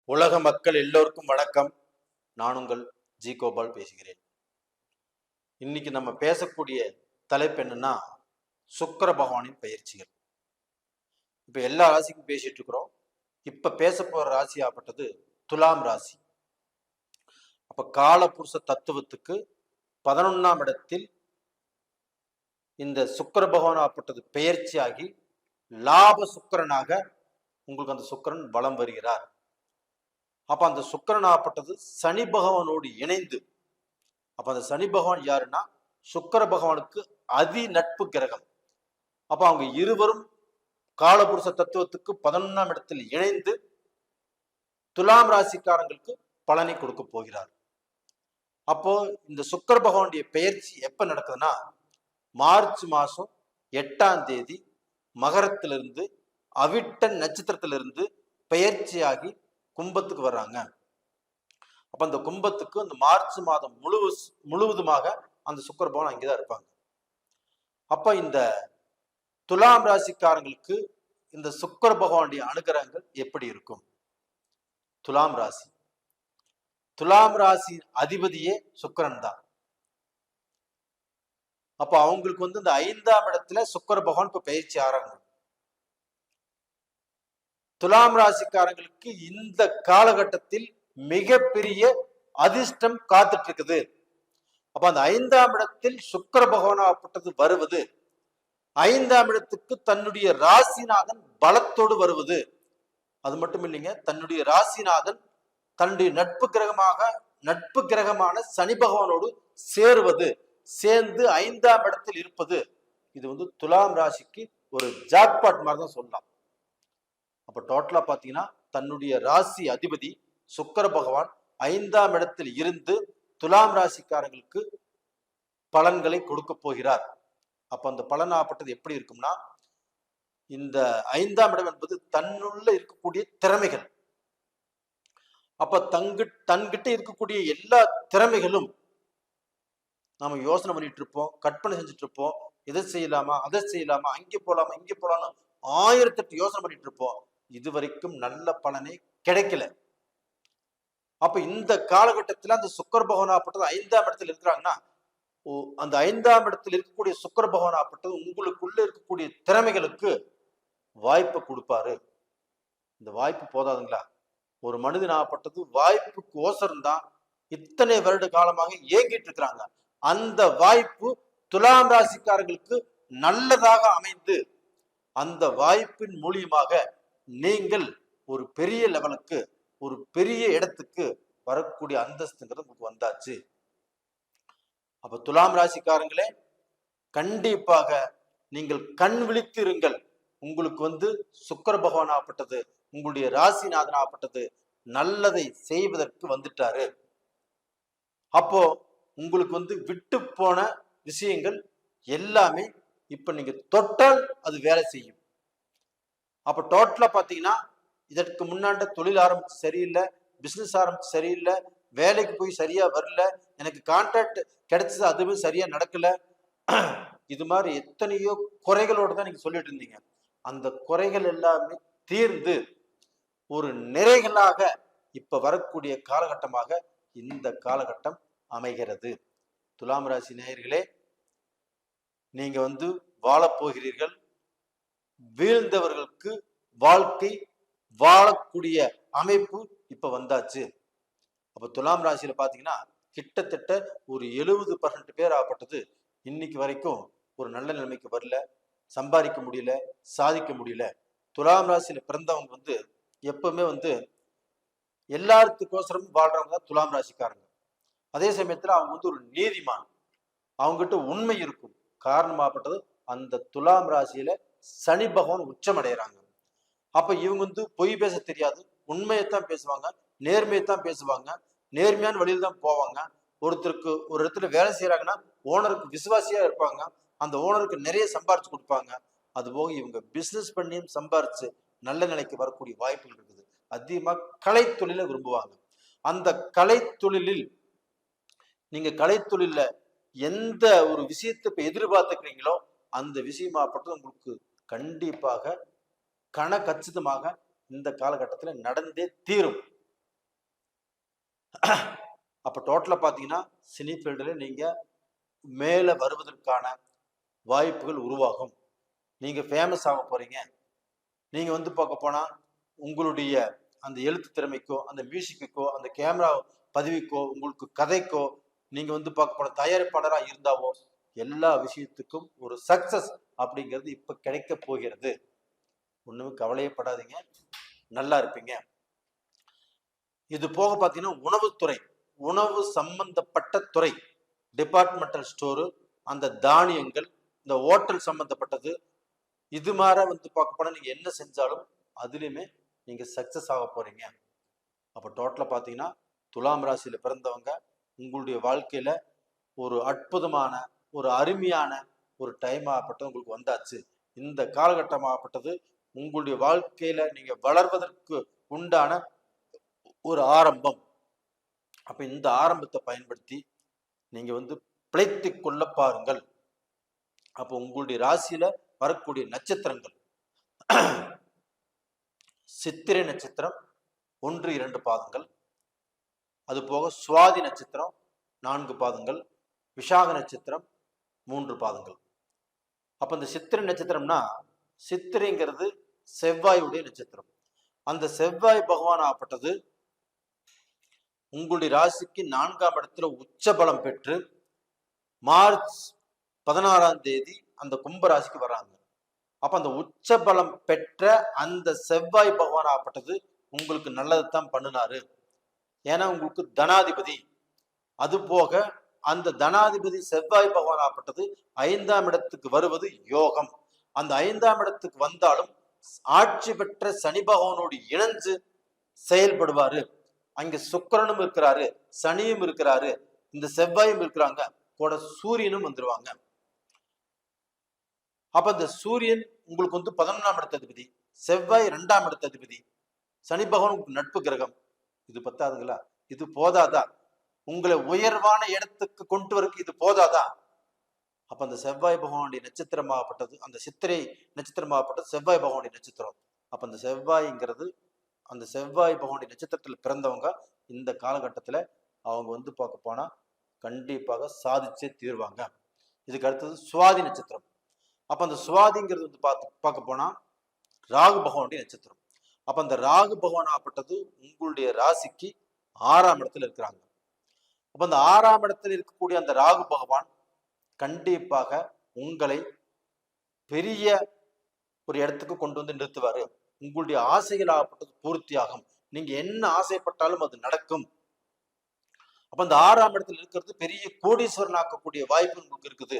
உலக மக்கள் எல்லோருக்கும் வணக்கம். நான் உங்கள் ஜி கோபால் பேசுகிறேன். இன்னைக்கு நம்ம பேசக்கூடிய தலைப்பு என்னன்னா, சுக்கிர பகவானின் பயிற்சிகள். இப்ப எல்லா ராசிக்கும் பேசிட்டு இருக்கிறோம். இப்ப பேச போற ராசி ஆப்பட்டது துலாம் ராசி. அப்ப காலபுருஷ தத்துவத்துக்கு 11ஆம் இடத்தில் இந்த சுக்கிர பகவான் ஆப்பட்டது பெயர்ச்சியாகி லாப சுக்கிரனாக உங்களுக்கு அந்த சுக்கிரன் வலம் வருகிறார். அப்ப அந்த சுக்கிரன் ஆப்பட்டது சனி பகவானோடு இணைந்து, அப்ப அந்த சனி பகவான் யாருன்னா சுக்கிர பகவானுக்கு அதி நட்பு கிரகம். அப்ப அவங்க இருவரும் காலபுருஷ தத்துவத்துக்கு 11ஆம் இடத்தில் இணைந்து துலாம் ராசிக்காரங்களுக்கு பலனை கொடுக்க போகிறார். அப்போ இந்த சுக்கிர பகவானுடைய பெயர்ச்சி எப்ப நடக்குதுன்னா, மார்ச் மாசம் 8ஆம் தேதி மகரத்திலிருந்து அவிட்டன் நட்சத்திரத்திலிருந்து பெயர்ச்சியாகி கும்பத்துக்கு வர்றாங்க. அப்ப அந்த கும்பத்துக்கு அந்த மார்ச் மாதம் முழுவதுமாக அந்த சுக்கிர பகவான் அங்கேதான் இருப்பாங்க. அப்ப இந்த துலாம் ராசிக்காரங்களுக்கு இந்த சுக்கிர பகவானுடைய அனுகிரகங்கள் எப்படி இருக்கும்? துலாம் ராசி, துலாம் ராசி அதிபதியே சுக்கிரன் தான். அப்ப அவங்களுக்கு இந்த 5ஆம் இடத்துல சுக்கிர பகவான் இப்ப பயிற்சி ஆரம்பம். துலாம் ராசிக்காரங்களுக்கு இந்த காலகட்டத்தில் மிகப்பெரிய அதிர்ஷ்டம் காத்துட்டு இருக்குது. அப்ப அந்த 5ஆம் இடத்தில் சுக்கிர பகவானாப்பட்டது வருவது, 5ஆம் இடத்துக்கு தன்னுடைய ராசிநாதன் பலத்தோடு வருவது, அது மட்டும் இல்லைங்க, தன்னுடைய ராசிநாதன் தன்னுடைய நட்பு கிரகமான சனி பகவானோடு சேருவது, சேர்ந்து 5ஆம் இடத்தில் இருப்பது, இது துலாம் ராசிக்கு ஒரு ஜாக்பாட் மாதிரி தான் சொல்லலாம். அப்ப டோட்டலா பாத்தீங்கன்னா தன்னுடைய ராசி அதிபதி சுக்கிர பகவான் 5ஆம் இடத்தில் இருந்து துலாம் ராசிக்காரங்களுக்கு பலன்களை கொடுக்க போகிறார். அப்ப அந்த பலனாப்பட்டது எப்படி இருக்கும்னா, இந்த 5ஆம் இடம் என்பது தன்னுள்ள இருக்கக்கூடிய திறமைகள். அப்ப தன்கிட்ட இருக்கக்கூடிய எல்லா திறமைகளும் நாம யோசனை பண்ணிட்டு இருப்போம், கற்பனை செஞ்சுட்டு இருப்போம். இதை செய்யலாமா, அதை செய்யலாமா, அங்கே போலாமா, இங்கே போலாமா, 1008 யோசனை பண்ணிட்டு இருப்போம். இதுவரைக்கும் நல்ல பலனே கிடைக்கல. அப்ப இந்த காலகட்டத்தில் அந்த சுக்கிர பகவானாப்பட்டது 5ஆம் இடத்தில் இருக்கிறாங்கன்னா, அந்த 5ஆம் இடத்தில் இருக்கக்கூடிய சுக்கிர பகவானாப்பட்டது உங்களுக்குள்ள இருக்கக்கூடிய திறமைகளுக்கு வாய்ப்பை கொடுப்பாரு. இந்த வாய்ப்பு போதாதுங்களா? ஒரு மனிதன் ஆப்பட்டது வாய்ப்புக்கு ஓசரம் தான் இத்தனை வருட காலமாக ஏங்கிட்டு இருக்கிறாங்க. அந்த வாய்ப்பு துலாம் ராசிக்காரர்களுக்கு நல்லதாக அமைந்து, அந்த வாய்ப்பின் மூலியமாக நீங்கள் ஒரு பெரிய லெவலுக்கு, ஒரு பெரிய இடத்துக்கு வரக்கூடிய அந்தஸ்துங்கிறது உங்களுக்கு வந்தாச்சு. அப்ப துலாம் ராசிக்காரங்களே, கண்டிப்பாக நீங்கள் கண் விழித்திருங்கள். உங்களுக்கு சுக்கிர பகவான் ஆப்பட்டது, உங்களுடைய ராசிநாதன் ஆப்பட்டது நல்லதை செய்வதற்கு வந்துட்டாரு. அப்போ உங்களுக்கு விட்டு போன விஷயங்கள் எல்லாமே இப்ப நீங்க தொட்டால் அது வேலை செய்யும். அப்ப டோட்டலா பாத்தீங்கன்னா, இதற்கு முன்னாடி தொழில் ஆரம்பிச்சு சரியில்லை, பிசினஸ் ஆரம்பிச்சு சரியில்லை, வேலைக்கு போய் சரியா வரல, எனக்கு கான்ட்ராக்ட் கிடைச்சது அதுவும் சரியா நடக்கல, இது மாதிரி எத்தனையோ குறைகளோட தான் நீங்க சொல்லிட்டு இருந்தீங்க. அந்த குறைகள் எல்லாமே தீர்ந்து ஒரு நிறைகளாக இப்ப வரக்கூடிய காலகட்டமாக இந்த காலகட்டம் அமைகிறது. துலாம் ராசி நேயர்களே, நீங்க வாழப்போகிறீர்கள். வீழ்ந்தவர்களுக்கு வாழ்க்கை வாழக்கூடிய அமைப்பு இப்ப வந்தாச்சு. அப்ப துலாம் ராசியில பாத்தீங்கன்னா கிட்டத்தட்ட ஒரு 70% பேர் ஆகப்பட்டது இன்னைக்கு வரைக்கும் ஒரு நல்ல நிலைமைக்கு வரல, சம்பாதிக்க முடியல, சாதிக்க முடியல. துலாம் ராசியில பிறந்தவங்க எப்பவுமே எல்லாத்துக்கோசரம் வாழ்றவங்க தான் துலாம் ராசிக்காரங்க. அதே சமயத்துல அவங்க ஒரு நீதிமான், அவங்ககிட்ட உண்மை இருக்கும். காரணமாகப்பட்டது அந்த துலாம் ராசியில சனி பகவான் உச்சம் அடைகிறாங்க. அப்ப இவங்க பொய் பேச தெரியாது, உண்மையைத்தான் பேசுவாங்க, நேர்மையைத்தான் பேசுவாங்க, நேர்மையான வழியில் தான் போவாங்க. ஒருத்தருக்கு ஒரு இடத்துல வேலை செய்யறாங்கன்னா ஓனருக்கு விசுவாசியா இருப்பாங்க, அந்த ஓனருக்கு நிறைய சம்பாரிச்சு கொடுப்பாங்க. அதுபோக இவங்க பிசினஸ் பண்ணியும் சம்பாரிச்சு நல்ல நிலைக்கு வரக்கூடிய வாய்ப்புகள் இருக்குது. அதிகமாக கலைத்தொழிலை விரும்புவாங்க. அந்த கலைத்தொழிலில் நீங்க கலைத்தொழில எந்த ஒரு விஷயத்தை இப்ப எதிர்பார்த்துக்கிறீங்களோ அந்த விஷயமாப்பட்டது உங்களுக்கு கண்டிப்பாக கச்சிதமாக இந்த காலகட்டத்தில் நடந்தே தீரும். அப்போ டோட்டலாக பார்த்தீங்கன்னா சினி ஃபீல்டில் நீங்கள் மேலே வருவதற்கான வாய்ப்புகள் உருவாகும். நீங்கள் ஃபேமஸ் ஆக போகிறீங்க. நீங்கள் வந்து பார்க்க போனால் உங்களுடைய அந்த எழுத்து திறமைக்கோ, அந்த மியூசிக்குக்கோ, அந்த கேமரா பதிவுக்கோ, உங்களுக்கு கதைக்கோ, நீங்கள் வந்து பார்க்க போன தயாரிப்பாளராக இருந்தாவோ, எல்லா விஷயத்துக்கும் ஒரு சக்சஸ் அப்படிங்கிறது இப்போ கிடைக்க போகிறது. ஒன்றுமே கவலையப்படாதீங்க, நல்லா இருப்பீங்க. இது போக பார்த்தீங்கன்னா உணவுத்துறை, உணவு சம்பந்தப்பட்ட துறை, டிபார்ட்மெண்டல் ஸ்டோரு, அந்த தானியங்கள், இந்த ஹோட்டல் சம்பந்தப்பட்டது, இது மாதிரி வந்து பார்க்க போனால் நீங்கள் என்ன செஞ்சாலும் அதுலேயுமே நீங்கள் சக்சஸ் ஆக போறீங்க. அப்போ டோட்டலாக பார்த்தீங்கன்னா துலாம் ராசியில் பிறந்தவங்க உங்களுடைய வாழ்க்கையில ஒரு அற்புதமான ஒரு அருமையான ஒரு டைம் ஆகப்பட்டது உங்களுக்கு வந்தாச்சு. இந்த காலகட்டமாகப்பட்டது உங்களுடைய வாழ்க்கையில நீங்க வளர்வதற்கு உண்டான ஒரு ஆரம்பம். அப்ப இந்த ஆரம்பத்தை பயன்படுத்தி நீங்க வந்து பிழைத்து கொள்ள பாருங்கள். அப்போ உங்களுடைய ராசியில வரக்கூடிய நட்சத்திரங்கள் சித்திரை நட்சத்திரம் 1, 2 பாதங்கள், அது போக சுவாதி நட்சத்திரம் 4 பாதங்கள், விஷாக நட்சத்திரம் 3 பாதங்கள். அப்ப இந்த சித்திரை நட்சத்திரம்னா, சித்திரைங்கிறது செவ்வாயுடைய நட்சத்திரம். அந்த செவ்வாய் பகவான் ஆப்பட்டது உங்களுடைய ராசிக்கு 4ஆம் இடத்துல உச்ச பலம் பெற்று மார்ச் 16ஆம் தேதி அந்த கும்ப ராசிக்கு வர்றாங்க. அப்ப அந்த உச்ச பலம் பெற்ற அந்த செவ்வாய் பகவான் ஆப்பட்டது உங்களுக்கு நல்லதுதான் பண்ணினாரு. ஏன்னா உங்களுக்கு தனாதிபதி. அது போக அந்த தனாதிபதி செவ்வாய் பகவான் ஆப்பட்டது 5ஆம் இடத்துக்கு வருவது யோகம். அந்த 5ஆம் இடத்துக்கு வந்தாலும் ஆட்சி பெற்ற சனி பகவானோடு இணைஞ்சு செயல்படுவாரு. அங்க சுக்கிரனும் இருக்கிறாரு, சனியும் இருக்கிறாரு, இந்த செவ்வாயும் இருக்கிறாங்க, கூட சூரியனும் வந்துருவாங்க. அப்ப இந்த சூரியன் உங்களுக்கு வந்து 11ஆம் இடத்து அதிபதி, செவ்வாய் 2ஆம் இடத்து அதிபதி, சனி பகவான் உங்களுக்கு நட்பு கிரகம். இது பத்தாதுங்களா? இது போதாதா? உங்களை உயர்வான இடத்துக்கு கொண்டு வரக்கு இது போதாதா? அப்ப அந்த செவ்வாய் பகவானுடைய நட்சத்திரமாகப்பட்டது, அந்த சித்திரை நட்சத்திரமாகப்பட்டது செவ்வாய் பகவானுடைய நட்சத்திரம். அப்ப அந்த செவ்வாய்ங்கிறது, அந்த செவ்வாய் பகவானுடைய நட்சத்திரத்துல பிறந்தவங்க இந்த காலகட்டத்துல அவங்க வந்து பார்க்க போனா கண்டிப்பாக சாதிச்சே தீர்வாங்க. இதுக்கு அடுத்தது சுவாதி நட்சத்திரம். அப்ப அந்த சுவாதிங்கிறது வந்து பார்க்க போனா ராகு பகவானுடைய நட்சத்திரம். அப்ப அந்த ராகு பகவான் ஆப்பட்டது உங்களுடைய ராசிக்கு 6ஆம் இடத்துல இருக்கிறாங்க. அப்ப அந்த 6ஆம் இடத்துல இருக்கக்கூடிய அந்த ராகு பகவான் கண்டிப்பாக உங்களை பெரிய ஒரு இடத்துக்கு கொண்டு வந்து நிறுத்துவாரு. உங்களுடைய ஆசைகள் ஆகப்பட்டது பூர்த்தியாகும். நீங்க என்ன ஆசைப்பட்டாலும் அது நடக்கும். அப்ப அந்த 6ஆம் இடத்துல இருக்கிறது பெரிய கோடீஸ்வரன் ஆக்கக்கூடிய வாய்ப்பு உங்களுக்கு இருக்குது.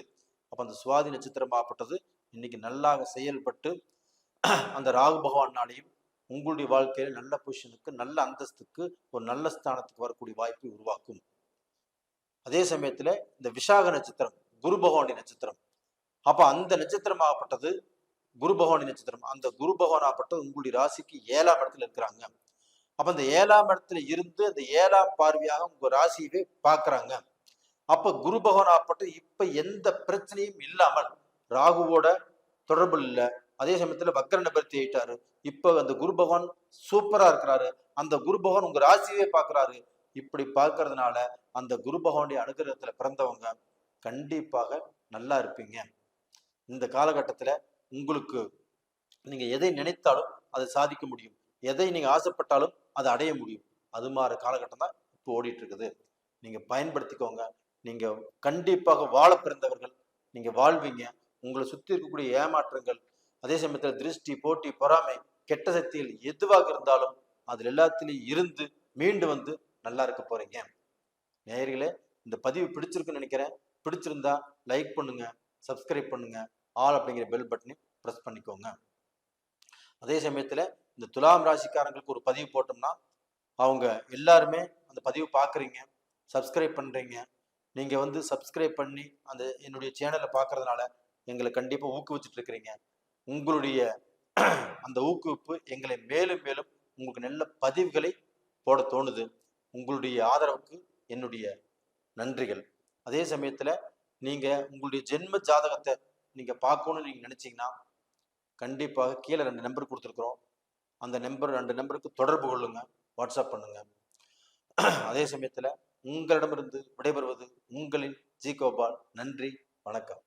அப்ப அந்த சுவாதி நட்சத்திரம் ஆகப்பட்டது இன்னைக்கு நல்லா செயல்பட்டு அந்த ராகு பகவானாலையும் உங்களுடைய வாழ்க்கையில நல்ல பொசிஷனுக்கு, நல்ல அந்தஸ்துக்கு, ஒரு நல்ல ஸ்தானத்துக்கு வரக்கூடிய வாய்ப்பை உருவாக்கும். அதே சமயத்துல இந்த விஷாக நட்சத்திரம் குரு பகவானுடைய நட்சத்திரம். அப்ப அந்த நட்சத்திரம் ஆகப்பட்டது குரு பகவானுடைய நட்சத்திரம். அந்த குரு பகவான் ஆகப்பட்டது உங்களுடைய ராசிக்கு 7ஆம் இடத்துல இருக்கிறாங்க. அப்ப அந்த 7ஆம் இடத்துல இருந்து அந்த 7ஆம் பார்வையாக உங்க ராசியவே பாக்குறாங்க. அப்ப குரு பகவான் ஆகப்பட்டு இப்ப எந்த பிரச்சனையும் இல்லாமல் ராகுவோட தொடர்பு இல்லை. அதே சமயத்துல வக்கர நிவர்த்தி ஆயிட்டாரு. இப்ப அந்த குரு பகவான் சூப்பரா இருக்கிறாரு. அந்த குரு பகவான் உங்க ராசியவே பாக்குறாரு. இப்படி பார்க்கறதுனால அந்த குரு பகவானுடைய அனுகிரகத்துல பிறந்தவங்க கண்டிப்பாக நல்லா இருப்பீங்க. இந்த காலகட்டத்துல உங்களுக்கு நீங்க எதை நினைத்தாலும் அதை சாதிக்க முடியும். எதை நீங்க ஆசைப்பட்டாலும் அதை அடைய முடியும். அது மாதிரி காலகட்டம் தான் இப்போ ஓடிட்டு இருக்குது. நீங்க பயன்படுத்திக்கோங்க. நீங்க கண்டிப்பாக வாழ பிறந்தவர்கள், நீங்க வாழ்வீங்க. உங்களை சுத்தி இருக்கக்கூடிய ஏமாற்றங்கள், அதே சமயத்துல திருஷ்டி, போட்டி, பொறாமை, கெட்ட சக்திகள் எதுவாக இருந்தாலும் அதுல எல்லாத்திலையும் இருந்து மீண்டு வந்து நல்லா இருக்க போறீங்க. நேயர்களே, இந்த பதிவு பிடிச்சிருக்குன்னு நினைக்கிறேன். பிடிச்சிருந்தா லைக் பண்ணுங்க, சப்ஸ்கிரைப் பண்ணுங்க, ஆல் அப்படிங்கிற பெல் பட்டனையும் ப்ரெஸ் பண்ணிக்கோங்க. அதே சமயத்துல இந்த துலாம் ராசிக்காரங்களுக்கு ஒரு பதிவு போட்டோம்னா அவங்க எல்லாருமே அந்த பதிவு பார்க்குறீங்க, சப்ஸ்கிரைப் பண்றீங்க. நீங்க வந்து சப்ஸ்கிரைப் பண்ணி அந்த என்னுடைய சேனலை பார்க்கறதுனால எங்களை கண்டிப்பா ஊக்குவிச்சுட்டு இருக்கிறீங்க. உங்களுடைய அந்த ஊக்குவிப்பு எங்களை மேலும் மேலும் உங்களுக்கு நல்ல பதிவுகளை போட தோணுது. உங்களுடைய ஆதரவுக்கு என்னுடைய நன்றிகள். அதே சமயத்துல நீங்க உங்களுடைய ஜென்ம ஜாதகத்தை நீங்க பார்க்கணும்னு நீங்க நினைச்சீங்கன்னா கண்டிப்பாக கீழே 2 நம்பர் கொடுத்துருக்குறோம். அந்த நம்பர் 2 நம்பருக்கு தொடர்பு கொள்ளுங்க, வாட்ஸ்அப் பண்ணுங்க. அதே சமயத்துல உங்களிடமிருந்து விடைபெறுவது உங்களின் ஜி கோபால். நன்றி, வணக்கம்.